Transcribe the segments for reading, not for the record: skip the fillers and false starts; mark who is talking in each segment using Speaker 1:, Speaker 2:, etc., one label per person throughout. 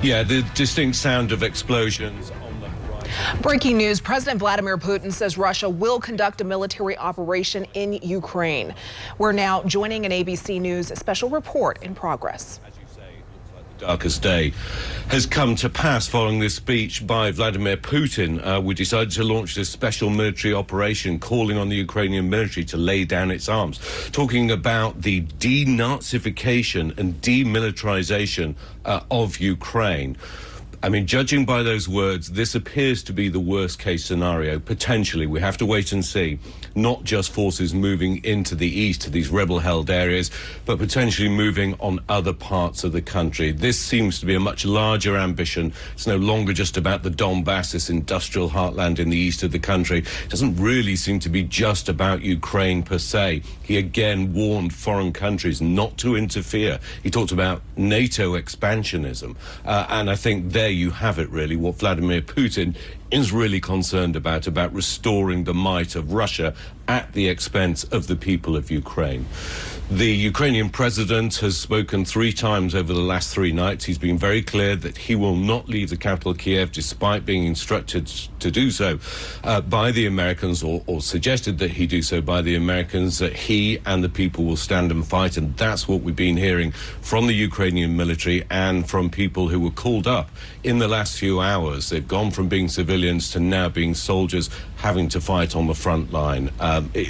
Speaker 1: Yeah, the distinct sound of explosions on the horizon.
Speaker 2: Breaking news, President Vladimir Putin says Russia will conduct a military operation in Ukraine. We're now joining an ABC News special report in progress.
Speaker 1: The darkest day has come to pass following this speech by Vladimir Putin. We decided to launch this special military operation, calling on the Ukrainian military to lay down its arms, talking about the denazification and demilitarization of Ukraine. I mean, judging by those words, this appears to be the worst case scenario. Potentially, we have to wait and see. Not just forces moving into the east to these rebel-held areas, but potentially moving on other parts of the country. This seems to be a much larger ambition. It's no longer just about the Donbass, this industrial heartland in the east of the country. It doesn't really seem to be just about Ukraine per se. He again warned foreign countries not to interfere. He talked about NATO expansionism. And I think there you have it, really, what Vladimir Putin is really concerned about restoring the might of Russia at the expense of the people of Ukraine. The Ukrainian president has spoken 3 times over the last 3 nights. He's been very clear that he will not leave the capital, Kiev, despite being instructed to do so by the Americans, or suggested that he do so by the Americans, that he and the people will stand and fight. And that's what we've been hearing from the Ukrainian military and from people who were called up in the last few hours. They've gone from being civilians to now being soldiers having to fight on the front line.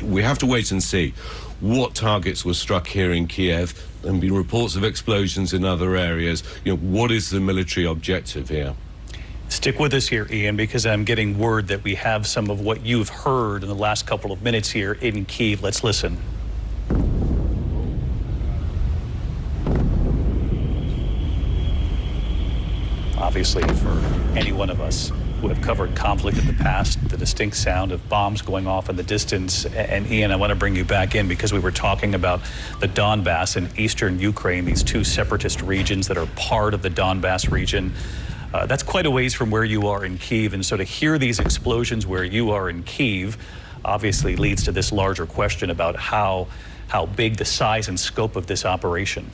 Speaker 1: We have to wait and see what targets were struck here in Kiev. There have been reports of explosions in other areas. What is the military objective here?
Speaker 3: Stick with us here, Ian, because I'm getting word that we have some of what you've heard in the last couple of minutes here in Kyiv. Let's listen. Obviously, for any one of us who have covered conflict in the past, the distinct sound of bombs going off in the distance. And Ian, I want to bring you back in because we were talking about the Donbass and eastern Ukraine, these 2 separatist regions that are part of the Donbass region. That's quite a ways from where you are in Kyiv. And so to hear these explosions where you are in Kyiv obviously leads to this larger question about how big the size and scope of this operation.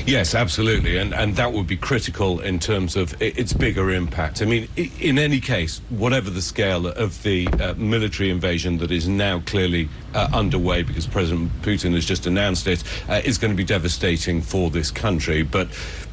Speaker 1: Yes, absolutely, and that would be critical in terms of its bigger impact. I mean, in any case, whatever the scale of the military invasion that is now clearly underway, because President Putin has just announced it, is going to be devastating for this country. But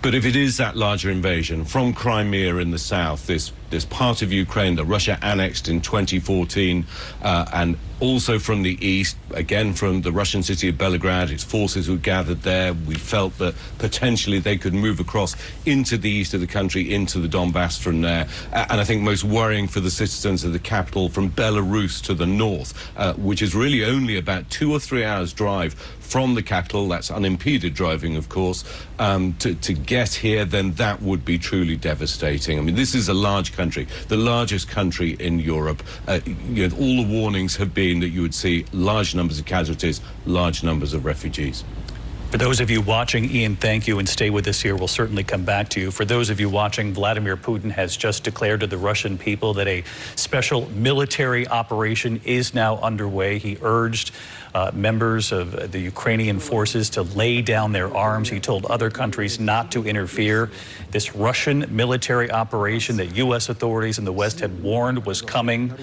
Speaker 1: if it is that larger invasion from Crimea in the south, this part of Ukraine that Russia annexed in 2014, and also from the east, again from the Russian city of Belgrade, its forces were gathered there. We felt that potentially they could move across into the east of the country, into the Donbass from there. And I think most worrying for the citizens of the capital from Belarus to the north, which is really only about 2 or 3 hours drive from the capital. That's unimpeded driving, of course. To get here, then that would be truly devastating. I mean, this is a large country, the largest country in Europe. All the warnings have been that you would see large numbers of casualties, large numbers of refugees.
Speaker 3: For those of you watching, Ian, thank you, and stay with us here. We'll certainly come back to you. For those of you watching, Vladimir Putin has just declared to the Russian people that a special military operation is now underway. He urged members of the Ukrainian forces to lay down their arms. He told other countries not to interfere. This Russian military operation that U.S. authorities in the West had warned was coming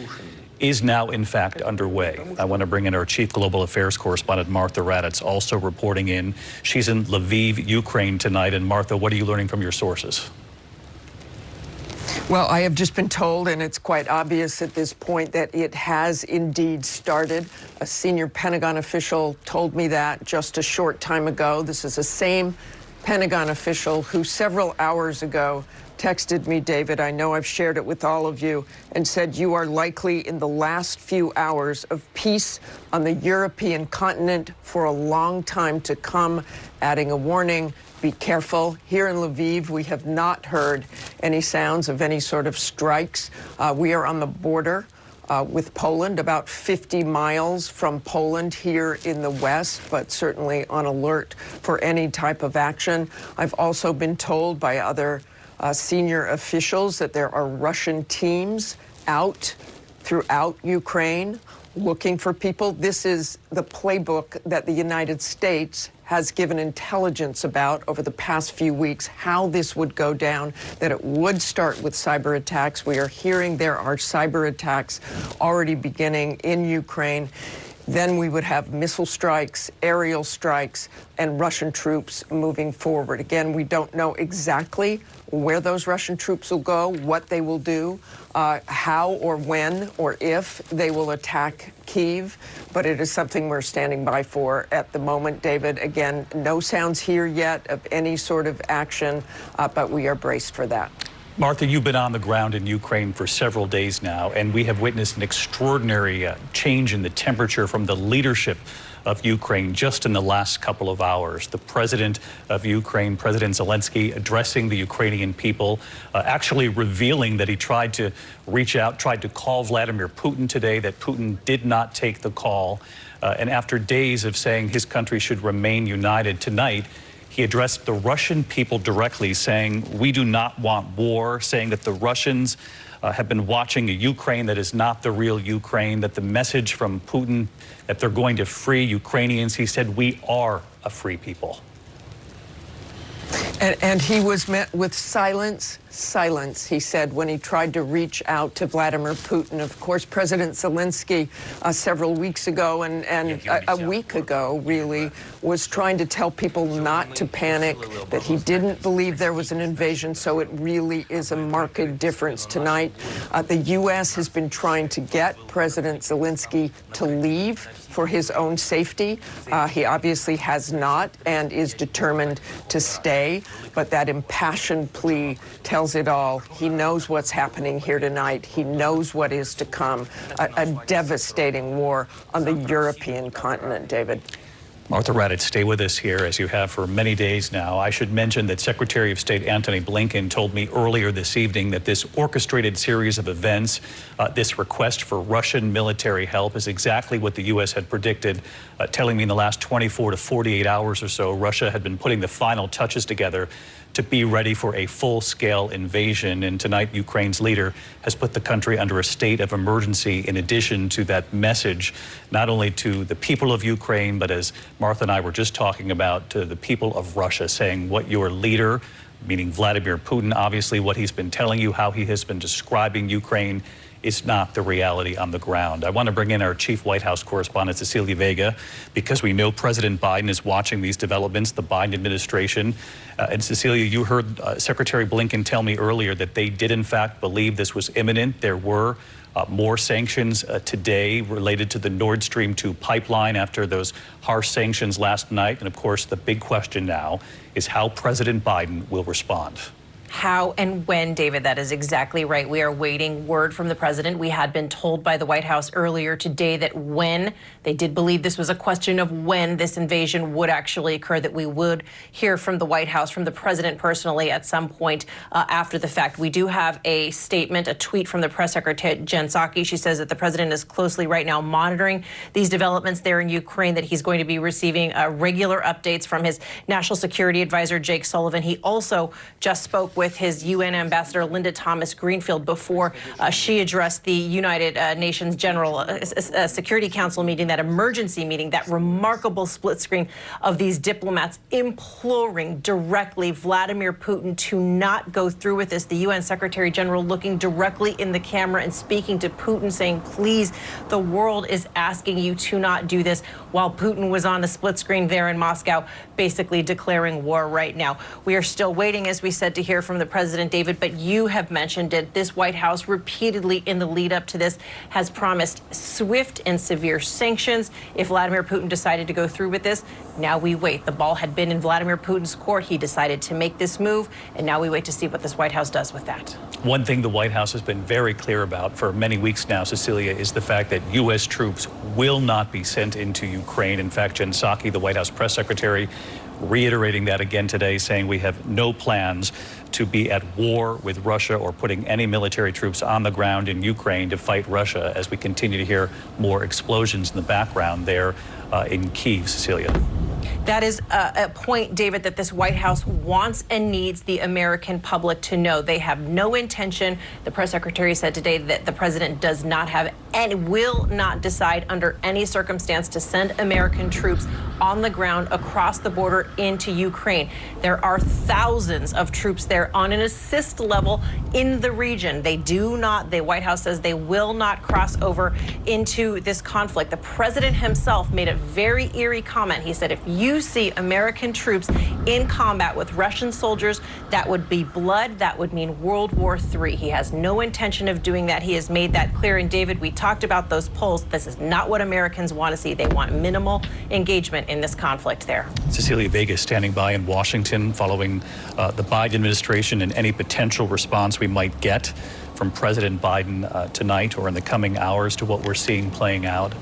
Speaker 3: is now, in fact, underway. I want to bring in our chief global affairs correspondent, Martha Raddatz, also reporting in. She's in Lviv, Ukraine tonight. And Martha, what are you learning from your sources?
Speaker 4: Well, I have just been told, and it's quite obvious at this point, that it has indeed started. A senior Pentagon official told me that just a short time ago. This is the same Pentagon official who several hours ago texted me, David, I know I've shared it with all of you, and said you are likely in the last few hours of peace on the European continent for a long time to come, adding a warning, be careful. Here in Lviv, we have not heard any sounds of any sort of strikes. We are on the border with Poland, about 50 miles from Poland here in the west, but certainly on alert for any type of action. I've also been told by other senior officials that there are Russian teams out throughout Ukraine looking for people. This is the playbook that the United States has given intelligence about over the past few weeks how this would go down, that it would start with cyber attacks. We are hearing there are cyber attacks already beginning in Ukraine. Then we would have missile strikes, aerial strikes, and Russian troops moving forward. Again, we don't know exactly where those Russian troops will go, what they will do, how or when or if they will attack Kyiv, but it is something we're standing by for at the moment, David. Again, no sounds here yet of any sort of action, but we are braced for that.
Speaker 3: Martha, you've been on the ground in Ukraine for several days now, and we have witnessed an extraordinary change in the temperature from the leadership of Ukraine just in the last couple of hours. The president of Ukraine, President Zelenskyy, addressing the Ukrainian people, actually revealing that he tried to reach out, tried to call Vladimir Putin today, that Putin did not take the call. And after days of saying his country should remain united, tonight he addressed the Russian people directly, saying, we do not want war, saying that the Russians have been watching a Ukraine that is not the real Ukraine, that the message from Putin that they're going to free Ukrainians, he said, we are a free people.
Speaker 4: And he was met with silence, he said, when he tried to reach out to Vladimir Putin. Of course, President Zelenskyy several weeks ago and a week ago, really, was trying to tell people not to panic, that he didn't believe there was an invasion, so it really is a marked difference tonight. The U.S. has been trying to get President Zelenskyy to leave for his own safety. He obviously has not and is determined to stay, but that impassioned plea tells it all. He knows what's happening here tonight. He knows what is to come, a devastating war on the European continent, David.
Speaker 3: Martha Raddatz, stay with us here as you have for many days now. I should mention that Secretary of State Antony Blinken told me earlier this evening that this orchestrated series of events, this request for Russian military help, is exactly what the U.S. had predicted, telling me in the last 24 to 48 hours or so, Russia had been putting the final touches together to be ready for a full-scale invasion. And tonight, Ukraine's leader has put the country under a state of emergency in addition to that message, not only to the people of Ukraine, but as Martha and I were just talking about, to the people of Russia, saying what your leader, meaning Vladimir Putin, obviously what he's been telling you, how he has been describing Ukraine, is not the reality on the ground. I want to bring in our chief White House correspondent, Cecilia Vega, because we know President Biden is watching these developments, the Biden administration. And Cecilia, you heard Secretary Blinken tell me earlier that they did in fact believe this was imminent. There were more sanctions today related to the Nord Stream 2 pipeline after those harsh sanctions last night. And of course, the big question now is how President Biden will respond.
Speaker 5: How and when, David, that is exactly right. We are waiting word from the president. We had been told by the White House earlier today that when they did believe this was a question of when this invasion would actually occur, that we would hear from the White House, from the president personally at some point after the fact. We do have a statement, a tweet from the press secretary, Jen Psaki. She says that the president is closely right now monitoring these developments there in Ukraine, that he's going to be receiving regular updates from his national security advisor, Jake Sullivan. He also just spoke with his UN ambassador, Linda Thomas Greenfield, before she addressed the United Nations General Security Council meeting, that emergency meeting, that remarkable split screen of these diplomats imploring directly Vladimir Putin to not go through with this. The UN Secretary General looking directly in the camera and speaking to Putin, saying, please, the world is asking you to not do this, while Putin was on the split screen there in Moscow, basically declaring war right now. We are still waiting, as we said, to hear from the president, David, but you have mentioned it. This White House repeatedly in the lead up to this has promised swift and severe sanctions if Vladimir Putin decided to go through with this. Now we wait. The ball had been in Vladimir Putin's court. He decided to make this move, and now we wait to see what this White House does with that.
Speaker 3: One thing the White House has been very clear about for many weeks now, Cecilia, is the fact that U.S. troops will not be sent into Ukraine. In fact, Jen Psaki, the White House press secretary, reiterating that again today, saying we have no plans to be at war with Russia or putting any military troops on the ground in Ukraine to fight Russia, as we continue to hear more explosions in the background there in Kyiv, Cecilia.
Speaker 5: That is a point, David, that this White House wants and needs the American public to know. They have no intention, the press secretary said today, that the president does not have and will not decide under any circumstance to send American troops on the ground across the border into Ukraine. There are thousands of troops there on an assist level in the region. The White House says they will not cross over into this conflict. The president himself made a very eerie comment. He said, if you see American troops in combat with Russian soldiers, that would be blood. That would mean World War III. He has no intention of doing that. He has made that clear. And David, we talked about those polls. This is not what Americans want to see. They want minimal engagement in this conflict there.
Speaker 3: Cecilia Vega standing by in Washington following the Biden administration and any potential response we might get from President Biden tonight or in the coming hours to what we're seeing playing out.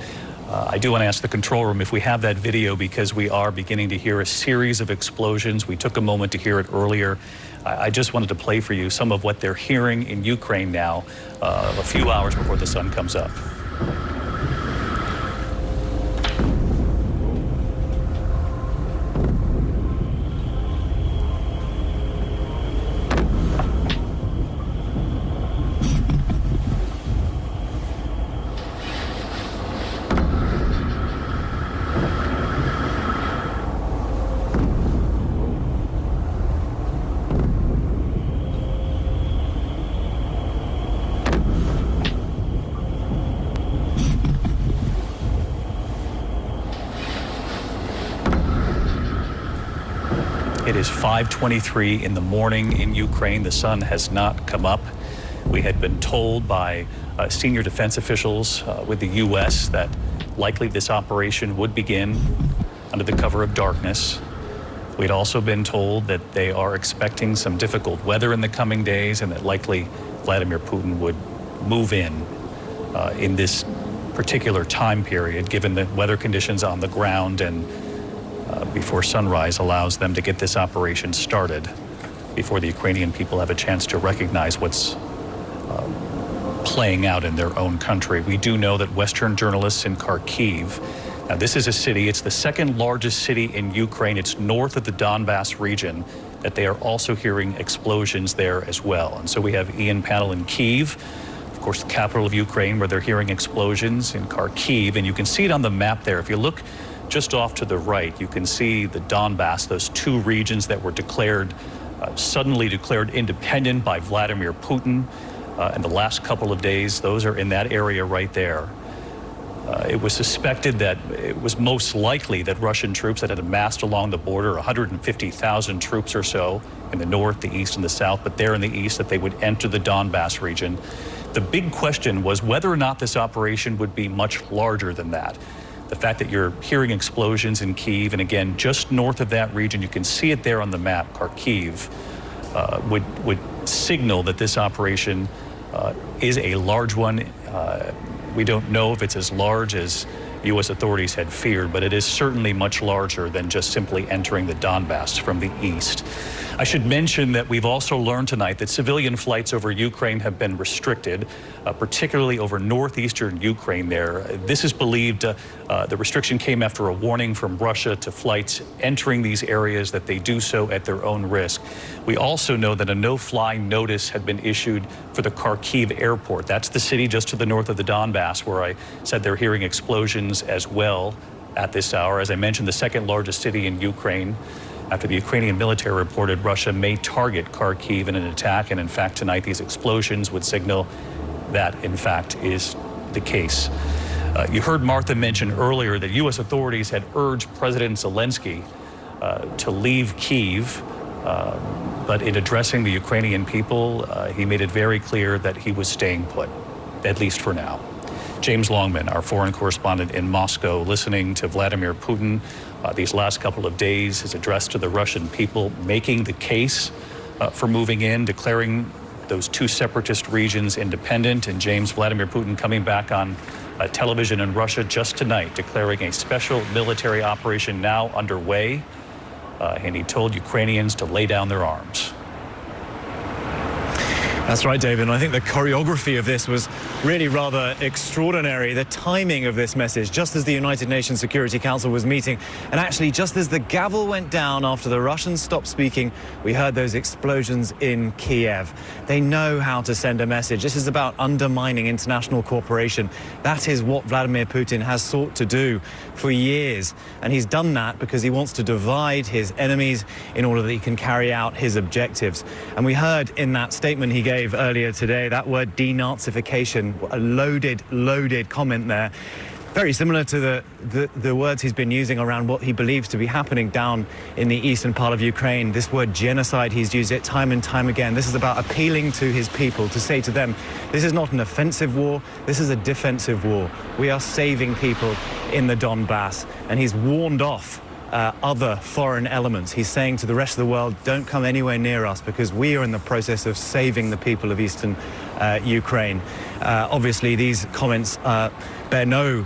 Speaker 3: I do want to ask the control room if we have that video, because we are beginning to hear a series of explosions. We took a moment to hear it earlier. I just wanted to play for you some of what they're hearing in Ukraine now, a few hours before the sun comes up. It is 5:23 in the morning in Ukraine. The sun has not come up. We had been told by senior defense officials with the U.S. that likely this operation would begin under the cover of darkness. We'd also been told that they are expecting some difficult weather in the coming days and that likely Vladimir Putin would move in this particular time period, given the weather conditions on the ground and before sunrise allows them to get this operation started before the Ukrainian people have a chance to recognize what's playing out in their own country. We do know that Western journalists in Kharkiv, now this is a city, it's the second largest city in Ukraine, it's north of the Donbass region, that they are also hearing explosions there as well. And so we have Ian Panel in Kyiv, of course the capital of Ukraine, where they're hearing explosions in Kharkiv, and you can see it on the map there. If you look just off to the right, you can see the Donbass, those two regions that were suddenly declared independent by Vladimir Putin in the last couple of days. Those are in that area right there. It was suspected that it was most likely that Russian troops that had amassed along the border, 150,000 troops or so in the north, the east, and the south, but there in the east, that they would enter the Donbass region. The big question was whether or not this operation would be much larger than that. The fact that you're hearing explosions in Kyiv, and again, just north of that region, you can see it there on the map, Kharkiv, would signal that this operation is a large one. We don't know if it's as large as U.S. authorities had feared, but it is certainly much larger than just simply entering the Donbass from the east. I should mention that we've also learned tonight that civilian flights over Ukraine have been restricted, particularly over northeastern Ukraine there. This is believed, the restriction came after a warning from Russia to flights entering these areas that they do so at their own risk. We also know that a no-fly notice had been issued for the Kharkiv airport. That's the city just to the north of the Donbass, where I said they're hearing explosions as well at this hour. As I mentioned, the second largest city in Ukraine, after the Ukrainian military reported Russia may target Kharkiv in an attack. And in fact, tonight, these explosions would signal that, in fact, is the case. You heard Martha mention earlier that U.S. authorities had urged President Zelenskyy to leave Kyiv. But in addressing the Ukrainian people, he made it very clear that he was staying put, at least for now. James Longman, our foreign correspondent in Moscow, listening to Vladimir Putin these last couple of days, his address to the Russian people, making the case for moving in, declaring those two separatist regions independent. And James, Vladimir Putin coming back on television in Russia just tonight, declaring a special military operation now underway. And he told Ukrainians to lay down their arms.
Speaker 6: That's right, David. And I think the choreography of this was really rather extraordinary. The timing of this message, just as the United Nations Security Council was meeting, and actually just as the gavel went down after the Russians stopped speaking, we heard those explosions in Kiev. They know how to send a message. This is about undermining international cooperation. That is what Vladimir Putin has sought to do for years. And he's done that because he wants to divide his enemies in order that he can carry out his objectives. And we heard in that statement he gave earlier today, that word denazification, a loaded comment there. Very similar to the words he's been using around what he believes to be happening down in the eastern part of Ukraine. This word genocide, he's used it time and time again. This is about appealing to his people, to say to them, this is not an offensive war, this is a defensive war. We are saving people in the Donbass. And he's warned off other foreign elements. He's saying to the rest of the world, don't come anywhere near us because we are in the process of saving the people of eastern Ukraine. Obviously, these comments bear no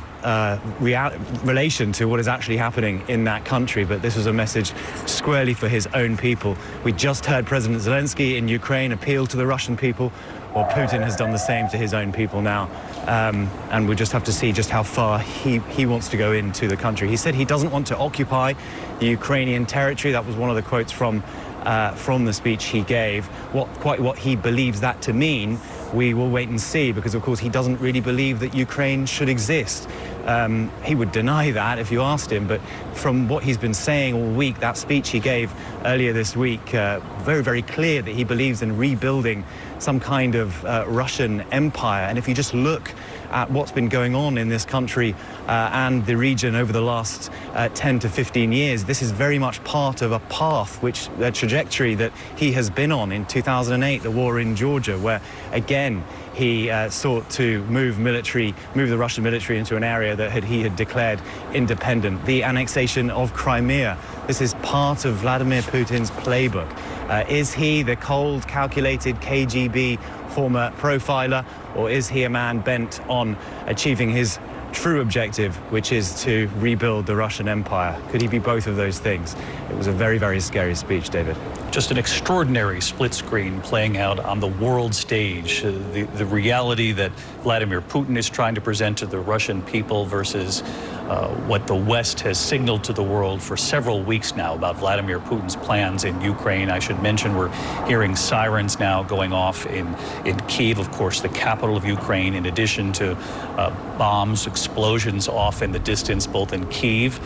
Speaker 6: relation to what is actually happening in that country, but this was a message squarely for his own people. We just heard President Zelenskyy in Ukraine appeal to the Russian people. Well, Putin has done the same to his own people now. And we just have to see just how far he wants to go into the country. He said he doesn't want to occupy the Ukrainian territory. That was one of the quotes from the speech he gave. Quite what he believes that to mean, we will wait and see, because of course he doesn't really believe that Ukraine should exist. He would deny that if you asked him, but from what he's been saying all week, that speech he gave earlier this week, very, very clear that he believes in rebuilding some kind of Russian empire. And if you just look at what's been going on in this country and the region over the last 10 to 15 years, this is very much part of a path, a trajectory that he has been on. In 2008, the war in Georgia, where again he sought to move the Russian military into an area that he had declared independent. The annexation of Crimea. This is part of Vladimir Putin's playbook. Is he the cold, calculated KGB former profiler, or is he a man bent on achieving his true objective, which is to rebuild the Russian Empire? Could he be both of those things? It was a very, very scary speech, David.
Speaker 3: Just an extraordinary split screen playing out on the world stage. The reality that Vladimir Putin is trying to present to the Russian people versus what the West has signaled to the world for several weeks now about Vladimir Putin's plans in Ukraine. I should mention we're hearing sirens now going off in Kyiv, of course, the capital of Ukraine, in addition to bombs, explosions off in the distance, both in Kyiv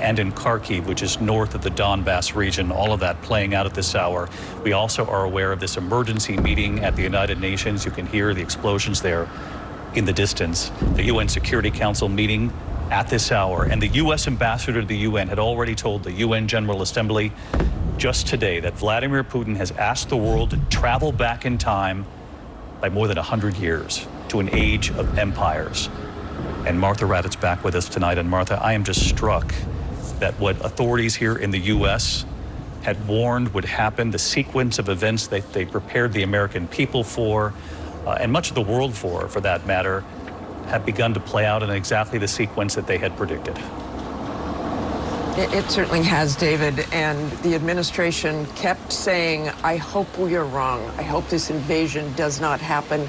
Speaker 3: and in Kharkiv, which is north of the Donbass region. All of that playing out at this hour. We also are aware of this emergency meeting at the United Nations. You can hear the explosions there in the distance. The UN Security Council meeting at this hour, and the U.S. ambassador to the UN had already told the UN General Assembly just today that Vladimir Putin has asked the world to travel back in time by more than 100 years to an age of empires. And Martha Raddatz back with us tonight. And Martha, I am just struck that what authorities here in the U.S. had warned would happen, the sequence of events that they prepared the American people for, and much of the world for that matter, have begun to play out in exactly the sequence that they had predicted.
Speaker 4: It certainly has, David, and the administration kept saying, I hope we are wrong. I hope this invasion does not happen,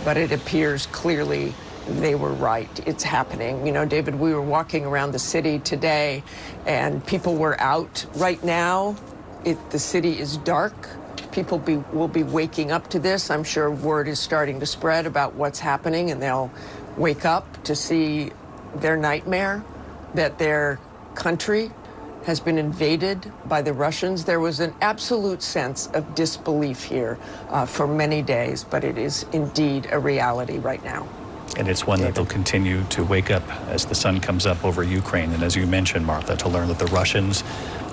Speaker 4: but it appears clearly they were right. It's happening. You know, David, we were walking around the city today and people were out. Right now, the city is dark. People will be waking up to this. I'm sure word is starting to spread about what's happening, and they'll wake up to see their nightmare, that their country has been invaded by the Russians. There was an absolute sense of disbelief here for many days, but it is indeed a reality right now.
Speaker 3: And it's one that they'll continue to wake up as the sun comes up over Ukraine. And as you mentioned, Martha, to learn that the Russians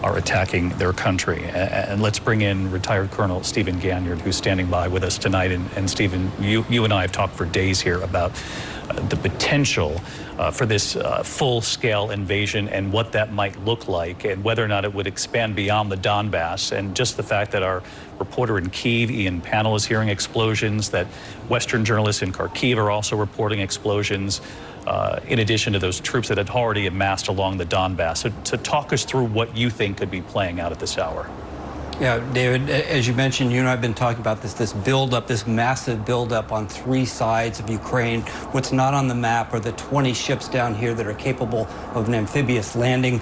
Speaker 3: are attacking their country. And let's bring in retired Colonel Stephen Ganyard, who's standing by with us tonight. And Stephen, you and I have talked for days here about the potential for this full-scale invasion and what that might look like, and whether or not it would expand beyond the Donbass. And just the fact that our reporter in Kyiv, Ian Pannell, is hearing explosions, that Western journalists in Kharkiv are also reporting explosions, in addition to those troops that had already amassed along the Donbass. So talk us through what you think could be playing out at this hour.
Speaker 7: Yeah, David, as you mentioned, you and I have been talking about this buildup, this massive buildup on three sides of Ukraine. What's not on the map are the 20 ships down here that are capable of an amphibious landing.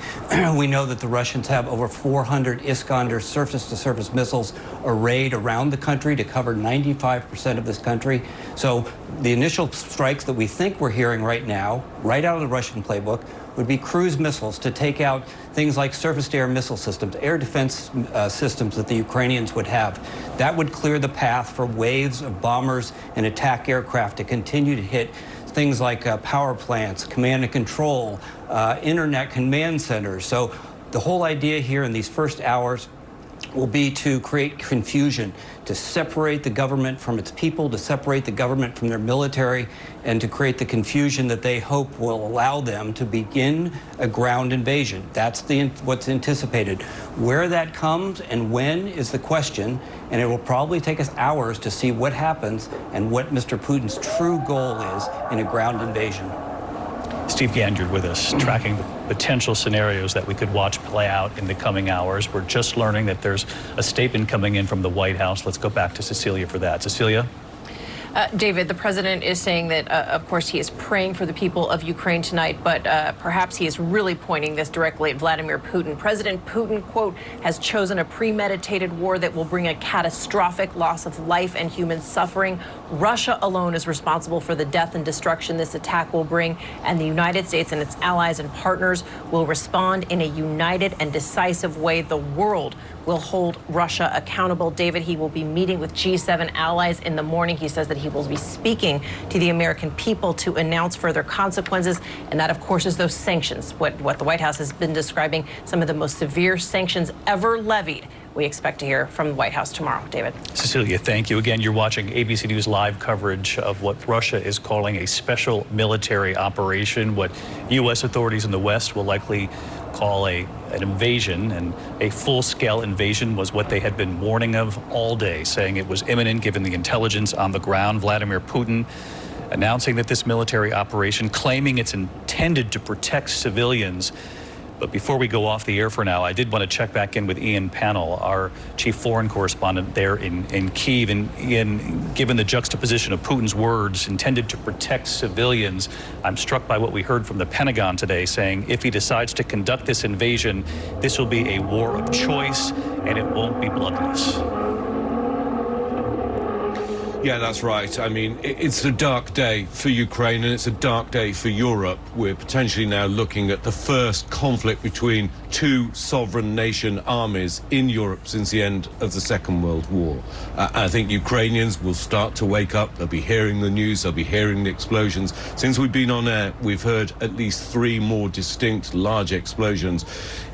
Speaker 7: We know that the Russians have over 400 Iskander surface-to-surface missiles arrayed around the country to cover 95% of this country. So the initial strikes that we think we're hearing right now, right out of the Russian playbook, would be cruise missiles to take out things like surface-to-air missile systems, air defense systems that the Ukrainians would have. That would clear the path for waves of bombers and attack aircraft to continue to hit things like power plants, command and control, internet command centers. So the whole idea here in these first hours will be to create confusion, to separate the government from its people, to separate the government from their military, and to create the confusion that they hope will allow them to begin a ground invasion. That's what's anticipated. Where that comes and when is the question, and it will probably take us hours to see what happens and what Mr. Putin's true goal is in a ground invasion.
Speaker 3: Steve Ganyard with us, tracking the potential scenarios that we could watch play out in the coming hours. We're just learning that there's a statement coming in from the White House. Let's go back to Cecilia for that. Cecilia?
Speaker 5: David, the president is saying that, of course, he is praying for the people of Ukraine tonight, but perhaps he is really pointing this directly at Vladimir Putin. President Putin, quote, has chosen a premeditated war that will bring a catastrophic loss of life and human suffering. Russia alone is responsible for the death and destruction this attack will bring, and the United States and its allies and partners will respond in a united and decisive way. The world will hold Russia accountable. David, he will be meeting with G7 allies in the morning. He says that he will be speaking to the American people to announce further consequences. And that, of course, is those sanctions, what the White House has been describing, some of the most severe sanctions ever levied. We expect to hear from the White House tomorrow. David.
Speaker 3: Cecilia, thank you. Again, you're watching ABC News live coverage of what Russia is calling a special military operation, what U.S. authorities in the West will likely call an invasion, and a full-scale invasion was what they had been warning of all day, saying it was imminent given the intelligence on the ground. Vladimir Putin announcing that this military operation, claiming it's intended to protect civilians. But before we go off the air for now, I did want to check back in with Ian Pannell, our chief foreign correspondent there in Kyiv. And Ian, given the juxtaposition of Putin's words intended to protect civilians, I'm struck by what we heard from the Pentagon today, saying if he decides to conduct this invasion, this will be a war of choice and it won't be bloodless.
Speaker 1: Yeah, that's right. I mean, it's a dark day for Ukraine and it's a dark day for Europe. We're potentially now looking at the first conflict between two sovereign nation armies in Europe since the end of the Second World War. I think Ukrainians will start to wake up. They'll be hearing the news. They'll be hearing the explosions. Since we've been on air, we've heard at least 3 more distinct large explosions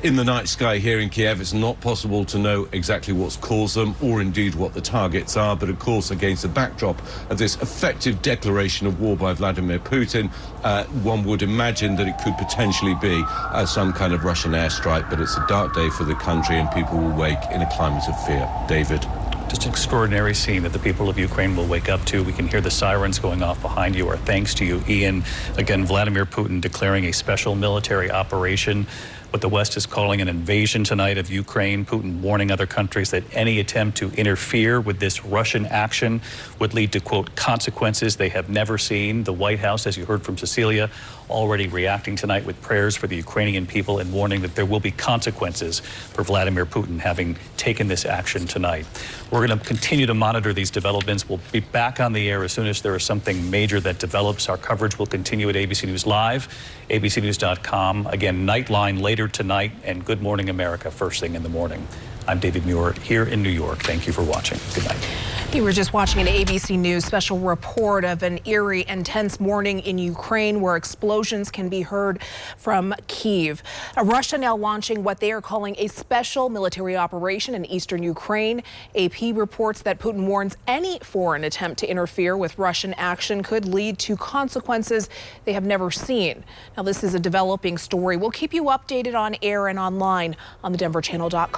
Speaker 1: in the night sky here in Kiev. It's not possible to know exactly what's caused them or indeed what the targets are. But of course, against the backdrop of this effective declaration of war by Vladimir Putin, one would imagine that it could potentially be some kind of Russian airstrike, but it's a dark day for the country and people will wake in a climate of fear. David.
Speaker 3: Just an extraordinary scene that the people of Ukraine will wake up to. We can hear the sirens going off behind you. Our thanks to you, Ian. Again, Vladimir Putin declaring a special military operation, what the West is calling an invasion tonight of Ukraine. Putin warning other countries that any attempt to interfere with this Russian action would lead to, quote, consequences they have never seen. The White House, as you heard from Cecilia, already reacting tonight with prayers for the Ukrainian people and warning that there will be consequences for Vladimir Putin having taken this action tonight. We're going to continue to monitor these developments. We'll be back on the air as soon as there is something major that develops. Our coverage will continue at ABC News Live, abcnews.com. Again, Nightline later tonight, and Good Morning America first thing in the morning. I'm David Muir here in New York. Thank you for watching. Good night.
Speaker 2: You were just watching an ABC News special report of an eerie and tense morning in Ukraine where explosions can be heard from Kyiv. Russia now launching what they are calling a special military operation in eastern Ukraine. AP reports that Putin warns any foreign attempt to interfere with Russian action could lead to consequences they have never seen. Now, this is a developing story. We'll keep you updated on air and online on thedenverchannel.com.